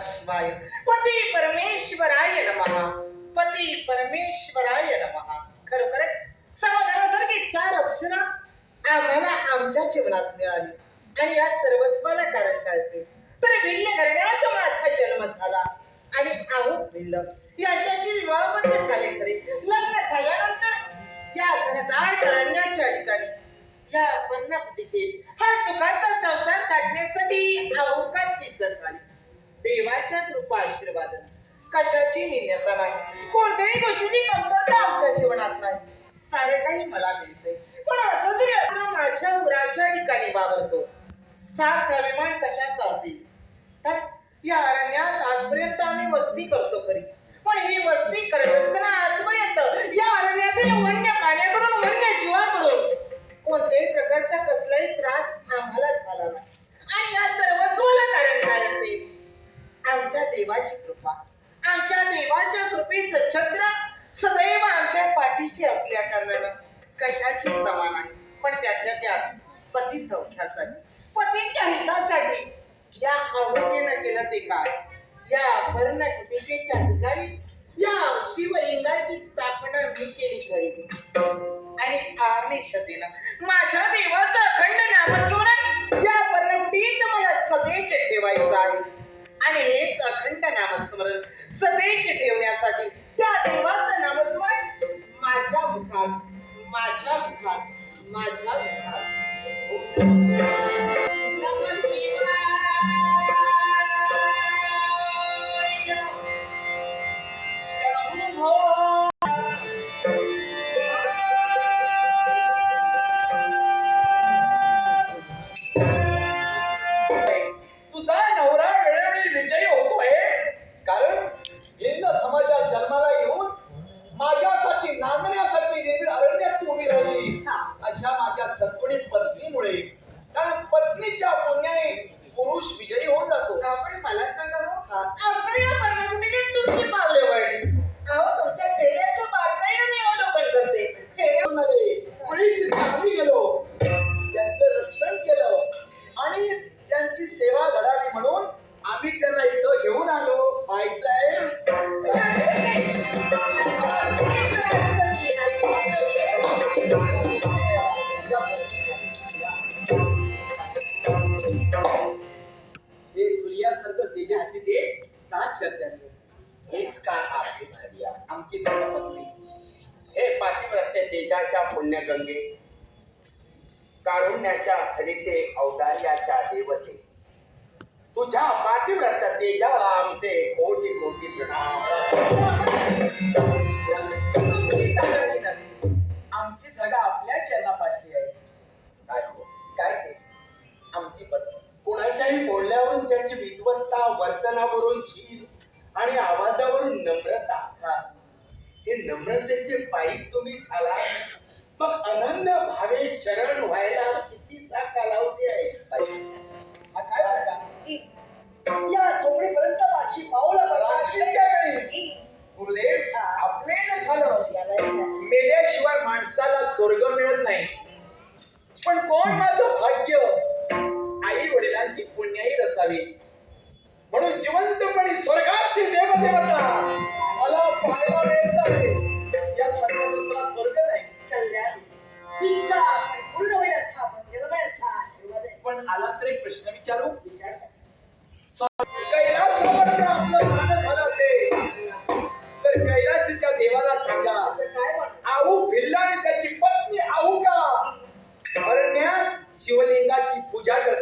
शिवाय. पती परमेश्वराय नमः. पती परमेश्वराय नमः. खरोखरच समाधानासारखी 4 अक्षर आम्हाला आमच्या जीवनात मिळाली आणि या सर्वस्वाला कारण काय असेल तर भिल्ल करण्यात माझा जन्म झाला आणि आहोत भिल्ल यांच्याशी विवाहबद्ध झाले खरे. लग्न झाल्यानंतर या घनदाट अरण्याच्या ठिकाणी या वर्णकुटीतील हा सुखाचा संसार काढण्यासाठी अवकाश सिद्ध झाली. देवाच्या कृपा आशीर्वादाने कशाची निन्यता नाही, कोणत्याही गोष्टीची कमतरता आमच्या जीवनात नाही. सारे काही मला मिळते, पण असं तरी असं माझ्या उराच्या ठिकाणी वावरतो. सात अभिमान कशाचा असेल तर या अरण्यात आजपर्यंत आम्ही वस्ती करतो खरी, पण ही वस्ती करत असताना आजपर्यंत या अरण्यातील वन्य प्राण्याकडून वन्य जीवाकडून कोणत्याही प्रकारचा कसलाही त्रास आम्हाला झाला नाही. आणि या सर्वस्वाला कारण काय असेल? आमच्या देवाची कृपा. आमच्या देवाच्या कृपेचं छत्र सदैव आमच्या पाठीशी असल्या कारणानं कशाची तमा नाही. पण त्यातल्या त्यात पती सौख्यासाठी, पतीच्या हितासाठी या अवघेनं केलं ते काय? या वर्णकुटीच्या ठिकाणी या शिवलिंगाची स्थापना मी केली खरी आणि आमिषतेनं माझ्या देवाचं अखंड नामस्मरण या वर्णकुटीत मला सदैव ठेवायचं आहे. आणि हेच अखंड नामस्मरण सदैव ठेवण्यासाठी त्या देवाचं नामस्मरण माझ्या मुखात माझ्या मुखात माझ्या मुखात नमः शिवाय शंभो. तुझा नवरा वेळोवेळी विजयी होतोय कारण भिल्ल समाजात जन्माला येऊन माझ्यासाठी नांदण्यासाठी निर्भीड अरण्यात उभी राहिली. अशा माझ्या सद्गुणी पत्नीमुळे, कारण पत्नीच्या पुण्याने पुरुष विजयी होऊन जातो. आपण मला सांगा हो, आज या पर्णकुटीने तुमची पावले वळली. अहो तुमच्या चेहऱ्याचं बारकाईने मी अवलोकन करते. चेहऱ्यामध्ये मुळीच आम्ही गेलो, त्यांचं रक्षण केलं आणि त्यांची सेवा घडावी म्हणून आम्ही त्यांना इथं घेऊन आलो. पाहिजे हे सूर्यासारखं तेजस्वी ते नाच करतात. हेच का आपली भार्या, आमची धर्मपत्नी हे पातिव्रत्य तेजाच्या पुण्यगंगे, कारुण्याच्या सरिते, औदार्याच्या देवते, तुझ्या पातिव्रत्य तेजाला आमचे कोटी कोटी प्रणाम. आमची जागा आपल्या चरणापाशी आहे. काय हो, काय ते आमची पत्नी कोणाच्याही बोलण्यावरून त्याची विद्वत्ता, वर्तनावरून शील आणि आवाजावरून नम्रता, हे नम्रतेचे पाईप तुम्ही झाला. मग अनन्य भावे शरण व्हायला कितीचा कालावधी आहे? हा काय बरं या चोपडीपर्यंत माझी पावलं बघायच्या वेळी गुरुदेव आपले न झालं. मेल्याशिवाय माणसाला स्वर्ग मिळत नाही, पण कोण माझं भाग्य आई वडिलांची पुण्याई रसावी म्हणून जिवंतपणी स्वर्गाची देवदेवता मला पाहायला मिळत आहे. या सारखा दुसरा स्वर्ग नाही. कल्याण इच्छा पूर्ण होण्याचा निर्मयाचा आशीर्वाद आहे. पण आला तर एक प्रश्न विचारू. विचार. कैलासावर जर आपलं स्थान झालं असेल तर कैलासाच्या देवाला सांगा, आऊ भिल्ला आणि त्याची पत्नी आऊ का अरण्यात शिवलिंगाची पूजा करतात.